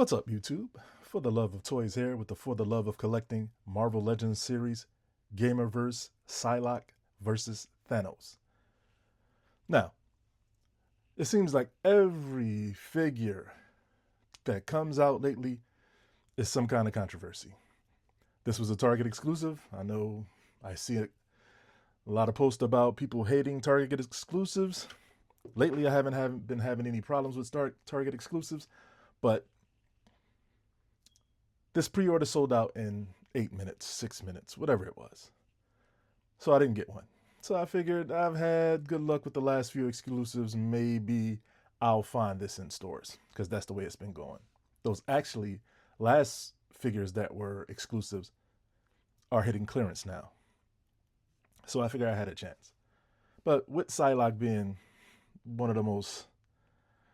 What's up, YouTube? For the Love of Toys here with the For the Love of Collecting Marvel Legends series, Gamerverse, Psylocke versus Thanos. Now, it seems like every figure that comes out lately is some kind of controversy. This was a Target exclusive. I know I see a lot of posts about people hating Target exclusives. Lately, I haven't been having any problems with Target exclusives, but this pre-order sold out in 8 minutes, 6 minutes, whatever it was. So I didn't get one. So I figured I've had good luck with the last few exclusives. Maybe I'll find this in stores because that's the way it's been going. Those actually last figures that were exclusives are hitting clearance now. So I figured I had a chance. But with Psylocke being one of the most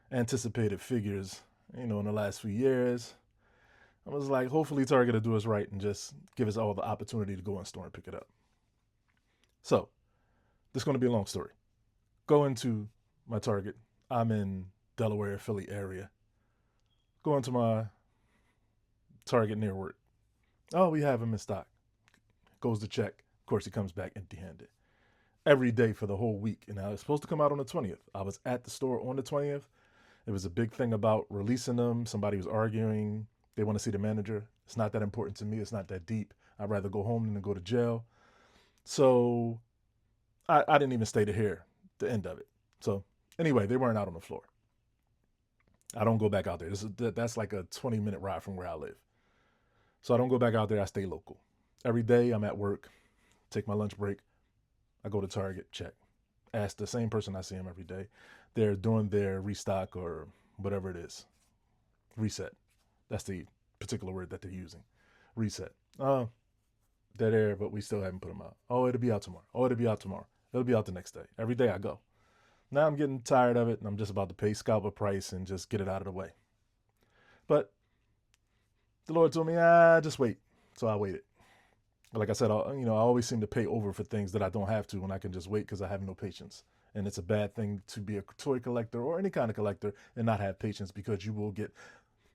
anticipated figures, in the last few years, I was like, hopefully Target will do us right and just give us all the opportunity to go in store and pick it up. So, this is going to be a long story. Go into my Target. I'm in Delaware, Philly area. Go into my Target near work. Oh, we have him in stock. Goes to check. Of course, he comes back empty-handed. Every day for the whole week. And I was supposed to come out on the 20th. I was at the store on the 20th. It was a big thing about releasing them. Somebody was arguing. They want to see the manager. It's not that important to me. It's not that deep. I'd rather go home than go to jail. So I didn't even stay to hear the end of it. So anyway, they weren't out on the floor. I don't go back out there. That's like a 20-minute ride from where I live. So I don't go back out there. I stay local. Every day I'm at work, take my lunch break. I go to Target, check. Ask the same person I see them every day. They're doing their restock or whatever it is. Reset. That's the particular word that they're using. Reset. They're there, but we still haven't put them out. Oh, it'll be out tomorrow. Oh, it'll be out tomorrow. It'll be out the next day. Every day I go. Now I'm getting tired of it, and I'm just about to pay scalper price and just get it out of the way. But the Lord told me, just wait. So I waited. Like I said, I always seem to pay over for things that I don't have to when I can just wait because I have no patience. And it's a bad thing to be a toy collector or any kind of collector and not have patience because you will get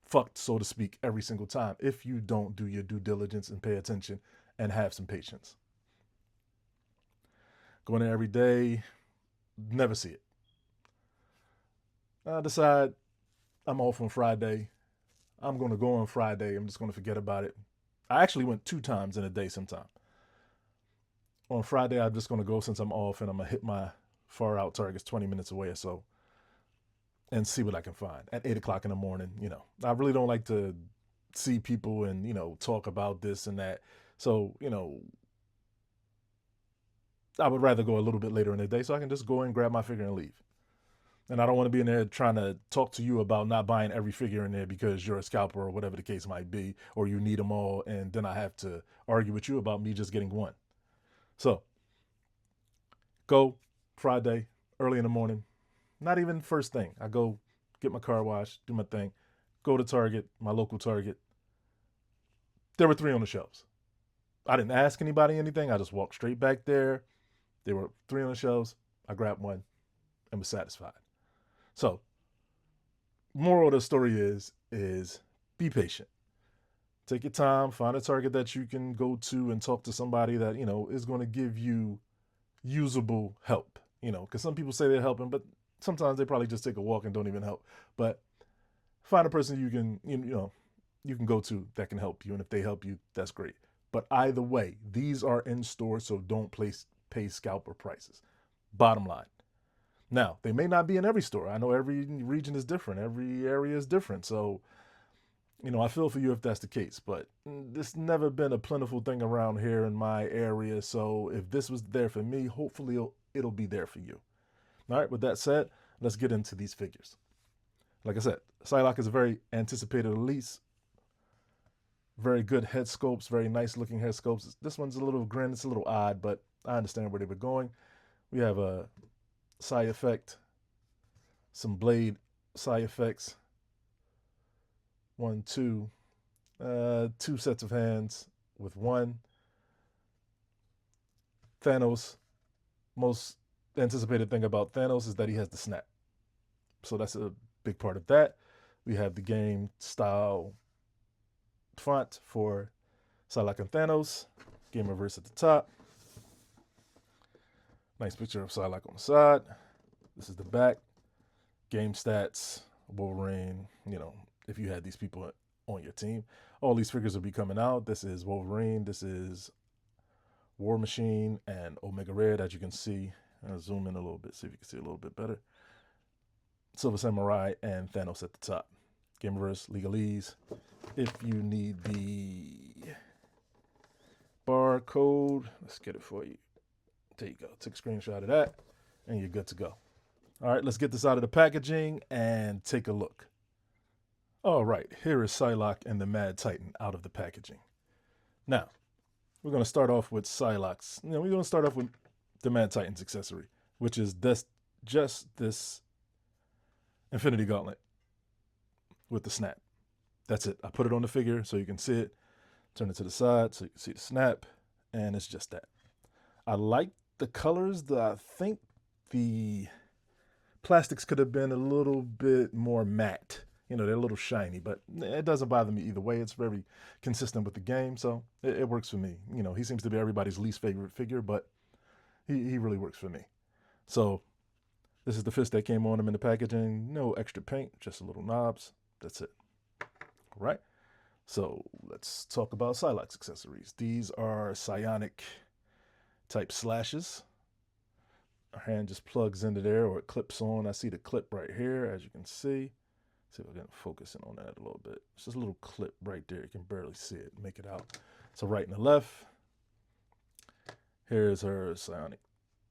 fucked, so to speak, every single time if you don't do your due diligence and pay attention and have some patience. Going there every day, never see it. I decide I'm off on Friday. I'm going to go on Friday. I'm just going to forget about it. I actually went 2 times in a day sometime. On Friday, I'm just going to go since I'm off and I'm going to hit my far out targets 20 minutes away or so and see what I can find at 8 o'clock in the morning. I really don't like to see people and, talk about this and that. So, I would rather go a little bit later in the day so I can just go and grab my figure and leave. And I don't want to be in there trying to talk to you about not buying every figure in there because you're a scalper or whatever the case might be, or you need them all. And then I have to argue with you about me just getting one. So go Friday, early in the morning. Not even first thing. I go get my car washed, do my thing, go to Target, my local Target. There were 3 on the shelves. I didn't ask anybody anything. I just walked straight back there. There were 3 on the shelves. I grabbed one and was satisfied. So, moral of the story is be patient. Take your time, find a Target that you can go to and talk to somebody that, is going to give you usable help. Because some people say they're helping, but sometimes they probably just take a walk and don't even help. But find a person you can go to that can help you. And if they help you, that's great. But either way, these are in store, so don't pay scalper prices. Bottom line. Now, they may not be in every store. I know every region is different. Every area is different. So, I feel for you if that's the case. But this never been a plentiful thing around here in my area. So if this was there for me, hopefully it'll be there for you. All right, with that said, let's get into these figures. Like I said, Psylocke is a very anticipated release. Very good head sculpts, very nice looking head sculpts. This one's a little grin, it's a little odd, but I understand where they were going. We have a side effect, some blade side effects. 1, 2, 2 sets of hands with 1. Thanos, most anticipated thing about Thanos is that he has the snap. So that's a big part of that. We have the game style font for Psylocke and Thanos. Gamerverse at the top. Nice picture of Psylocke on the side. This is the back. Game stats, Wolverine, if you had these people on your team. All these figures will be coming out. This is Wolverine. This is War Machine and Omega Red, as you can see. I'll zoom in a little bit, see if you can see a little bit better. Silver Samurai and Thanos at the top. Gamerverse, legalese. If you need the barcode, let's get it for you. There you go. Take a screenshot of that, and you're good to go. All right, let's get this out of the packaging and take a look. All right, here is Psylocke and the Mad Titan out of the packaging. Now, we're going to start off with Psylocke's. We're going to start off with the Mad Titan's accessory, which is just this Infinity Gauntlet with the snap. That's it. I put it on the figure so you can see it. Turn it to the side so you can see the snap, and it's just that. I like the colors. I think the plastics could have been a little bit more matte. They're a little shiny, but it doesn't bother me either way. It's very consistent with the game, so it works for me. He seems to be everybody's least favorite figure, but he really works for me. So this is the fist that came on him in the packaging. No extra paint, just a little knobs. That's it. All right. So let's talk about Psylocke's accessories. These are psionic type slashes. Our hand just plugs into there, or it clips on. I see the clip right here, as you can see. See if I can focus in on that a little bit. It's just a little clip right there. You can barely see it. Make it out. So right and the left. Here's her psionic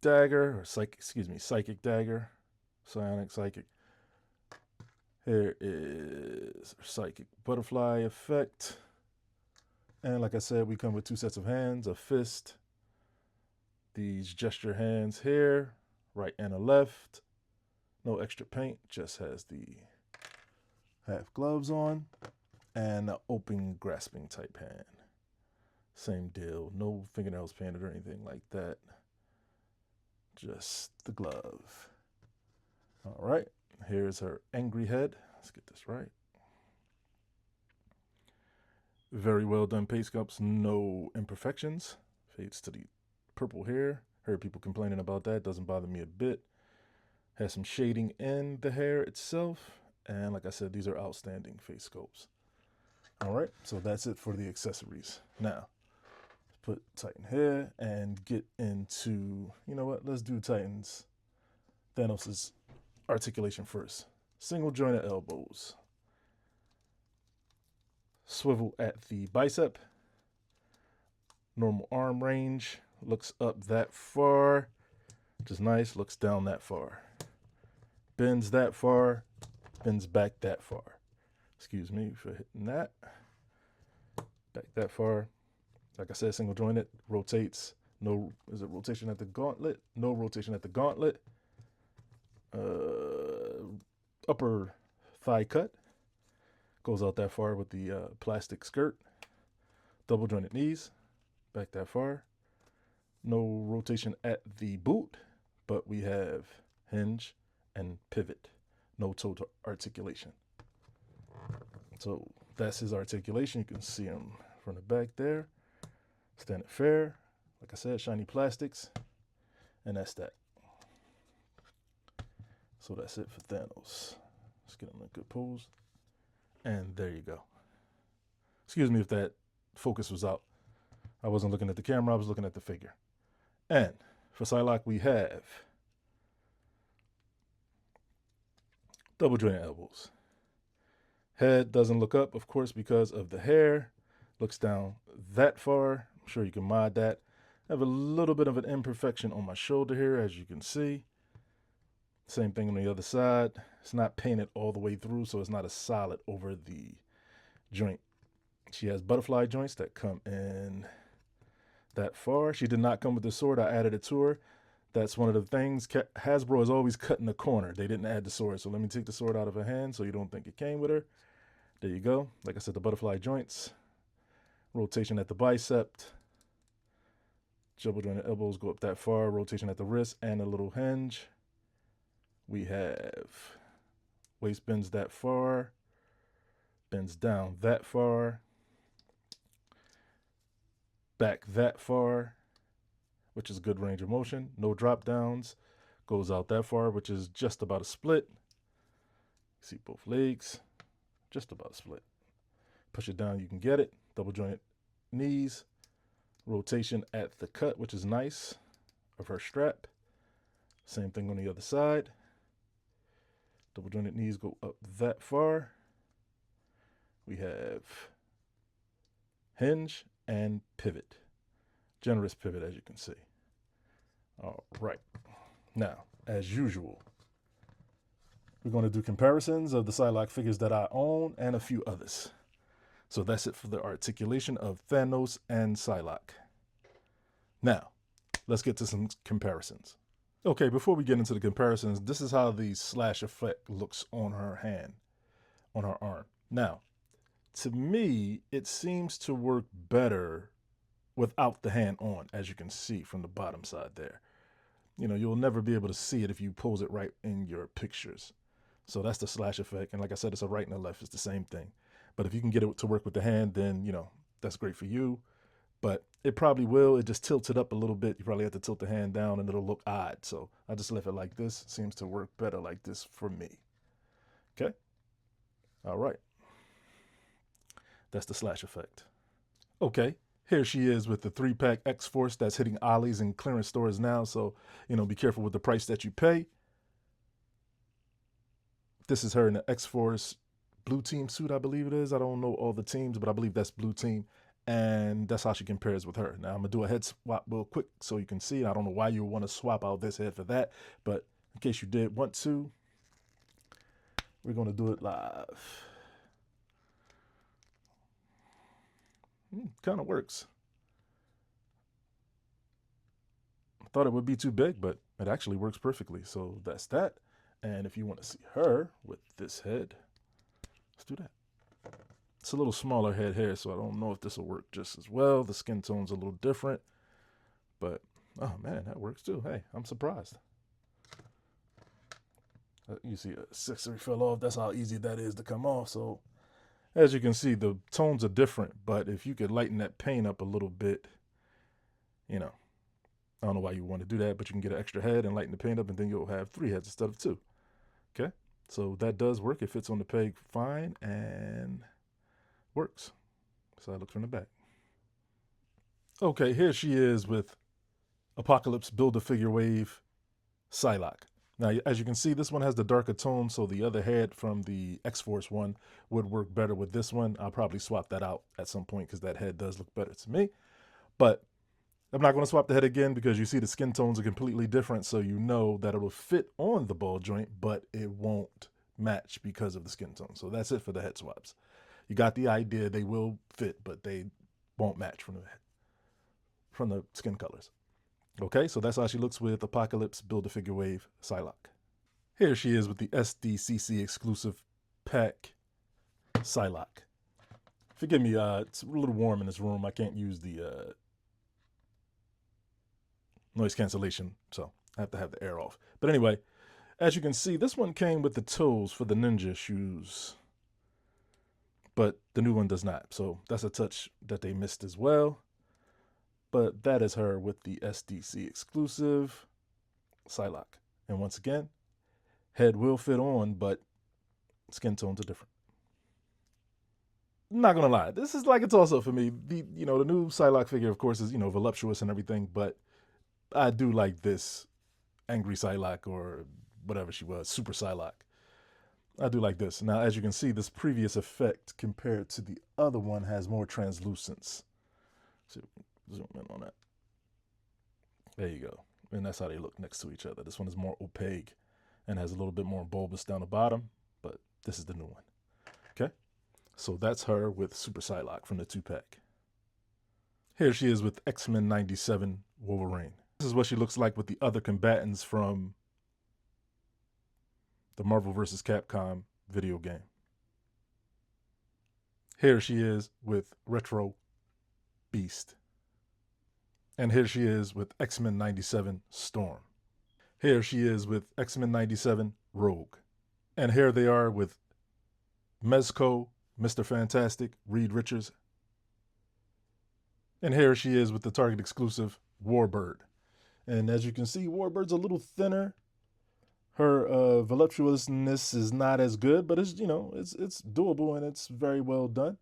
dagger, or psychic dagger. Psionic, psychic. Here is her psychic butterfly effect. And like I said, we come with 2 sets of hands, a fist. These gesture hands here, right and a left. No extra paint, just has the half gloves on. And an open grasping type hand. Same deal, no fingernails painted or anything like that. Just the glove. All right, here's her angry head. Let's get this right. Very well done paint sculpts, no imperfections. Fades to the purple hair. Heard people complaining about that. Doesn't bother me a bit. Has some shading in the hair itself. And like I said, these are outstanding face sculpts. All right, so that's it for the accessories. Now, put Titan here and get into, let's do Titan's Thanos' articulation first. Single jointed elbows. Swivel at the bicep. Normal arm range. Looks up that far, which is nice. Looks down that far. Bends that far. Bends back that far. Excuse me for hitting that. Back that far. Like I said, single jointed. Rotates. No, is it rotation at the gauntlet? No rotation at the gauntlet. Upper thigh cut. Goes out that far with the plastic skirt. Double jointed knees. Back that far. No rotation at the boot, but we have hinge and pivot. No total articulation. So that's his articulation. You can see him from the back there. Standard fair. Like I said, shiny plastics. And that's that. So that's it for Thanos. Let's get him in a good pose. And there you go. Excuse me if that focus was out. I wasn't looking at the camera, I was looking at the figure. And for Psylocke, we have double jointed elbows. Head doesn't look up, of course, because of the hair. Looks down that far. I'm sure you can mod that. I have a little bit of an imperfection on my shoulder here, as you can see. Same thing on the other side. It's not painted all the way through, so it's not a solid over the joint. She has butterfly joints that come in that far. She did not come with the sword. I added it to her. That's one of the things. Hasbro is always cutting the corner. They didn't add the sword. So let me take the sword out of her hand so you don't think it came with her. There you go. Like I said, the butterfly joints. Rotation at the bicep. Double jointed elbows go up that far. Rotation at the wrist and a little hinge. We have waist bends that far. bends down that far, back that far, which is good range of motion. No drop downs. Goes out that far, which is just about a split. See both legs, just about a split. Push it down, you can get it. Double jointed knees. Rotation at the cut, which is nice, of her strap. Same thing on the other side. Double jointed knees go up that far. We have hinge and pivot. Generous pivot, as you can see. All right. Now, as usual, we're going to do comparisons of the Psylocke figures that I own and a few others. So that's it for the articulation of Thanos and Psylocke. Now, let's get to some comparisons. Okay, before we get into the comparisons, this is how the slash effect looks on her hand, on her arm. Now, to me, it seems to work better without the hand on, as you can see from the bottom side there. You know, you'll never be able to see it if you pose it right in your pictures. So that's the slash effect. And like I said, it's a right and a left. It's the same thing. But if you can get it to work with the hand, then, you know, that's great for you. But it probably will. It just tilts it up a little bit. You probably have to tilt the hand down and it'll look odd. So I just left it like this. It seems to work better like this for me. Okay? All right. That's the slash effect. Okay. Here she is with the 3-pack X-Force that's hitting Ollie's and clearance stores now. So, you know, be careful with the price that you pay. This is her in the X-Force blue team suit, I believe it is. I don't know all the teams, but I believe that's blue team. And that's how she compares with her. Now, I'm going to do a head swap real quick so you can see. I don't know why you want to swap out this head for that. But in case you did want to, we're going to do it live. Kind of works. I thought it would be too big, but it actually works perfectly. So that's that. And if you want to see her with this head, let's do that. It's a little smaller head here, so I don't know if this will work just as well. The skin tone's a little different, but oh man, that works too. Hey, I'm surprised. You see, accessory fell off. That's how easy that is to come off. So as you can see, the tones are different, but if you could lighten that paint up a little bit, you know, I don't know why you want to do that, but you can get an extra head and lighten the paint up, and then you'll have 3 heads instead of 2. Okay, so that does work. It fits on the peg fine and works. So I look from the back. Okay, here she is with Apocalypse Build-A-Figure Wave Psylocke. Now, as you can see, this one has the darker tone, so the other head from the X-Force one would work better with this one. I'll probably swap that out at some point because that head does look better to me. But I'm not going to swap the head again because you see the skin tones are completely different, so you know that it'll fit on the ball joint, but it won't match because of the skin tone. So that's it for the head swaps. You got the idea. They will fit, but they won't match from the skin colors. Okay, so that's how she looks with Apocalypse Build-A-Figure Wave Psylocke. Here she is with the SDCC exclusive pack Psylocke. Forgive me, it's a little warm in this room. I can't use the noise cancellation, so I have to have the air off. But anyway, as you can see, this one came with the toes for the ninja shoes, but the new one does not. So that's a touch that they missed as well. But that is her with the SDC exclusive Psylocke. And once again, head will fit on, but skin tones are different. Not gonna lie, this is like a toss-up for me. The new Psylocke figure, of course, is voluptuous and everything, but I do like this Angry Psylocke, or whatever she was, Super Psylocke. I do like this. Now, as you can see, this previous effect compared to the other one has more translucence. So zoom in on that. There you go. And that's how they look next to each other. This one is more opaque and has a little bit more bulbous down the bottom, but this is the new one. Okay? So that's her with Super Psylocke from the 2-pack. Here she is with X-Men 97 Wolverine. This is what she looks like with the other combatants from the Marvel vs. Capcom video game. Here she is with Retro Beast. And here she is with X-Men 97 Storm. Here she is with X-Men 97 Rogue. And here they are with Mezco Mr. Fantastic, Reed Richards. And here she is with the Target exclusive Warbird. And as you can see, Warbird's a little thinner. Her voluptuousness is not as good, but it's doable and it's very well done.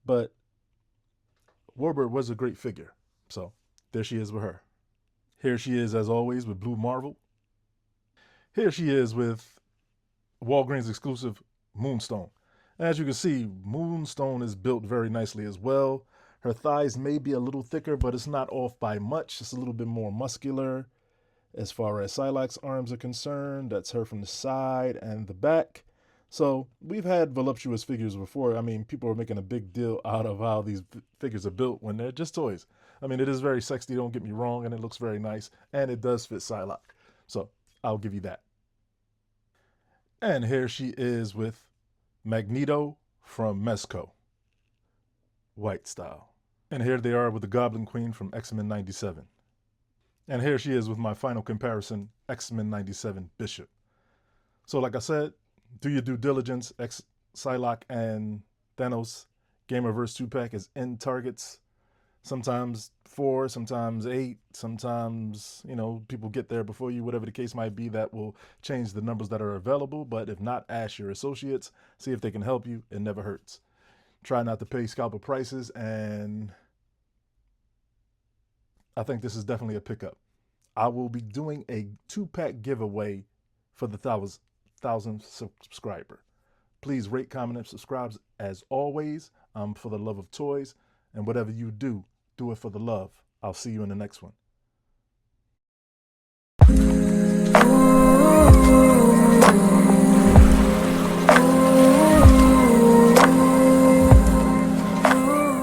But Warbird was a great figure. So there she is with her. Here she is, as always, with Blue Marvel. Here she is with Walgreens exclusive Moonstone. As you can see, Moonstone is built very nicely as well. Her thighs may be a little thicker, but it's not off by much. It's a little bit more muscular. As far as Psylocke's arms are concerned, that's her from the side and the back. So we've had voluptuous figures before. I mean, people are making a big deal out of how these figures are built when they're just toys. I mean, it is very sexy, don't get me wrong, and it looks very nice, and it does fit Psylocke. So I'll give you that. And here she is with Magneto from Mezco, white style. And here they are with the Goblin Queen from X-Men 97. And here she is with my final comparison, X-Men 97 Bishop. So like I said, do your due diligence. Psylocke and Thanos Gamerverse 2-pack is in Targets. Sometimes 4, sometimes 8, sometimes, people get there before you, whatever the case might be. That will change the numbers that are available. But if not, ask your associates. See if they can help you. It never hurts. Try not to pay scalper prices, and I think this is definitely a pickup. I will be doing a 2-pack giveaway for the 1,000th subscriber. Please rate, comment, and subscribe as always. I'm for the love of toys, and whatever you do, do it for the love. I'll see you in the next one.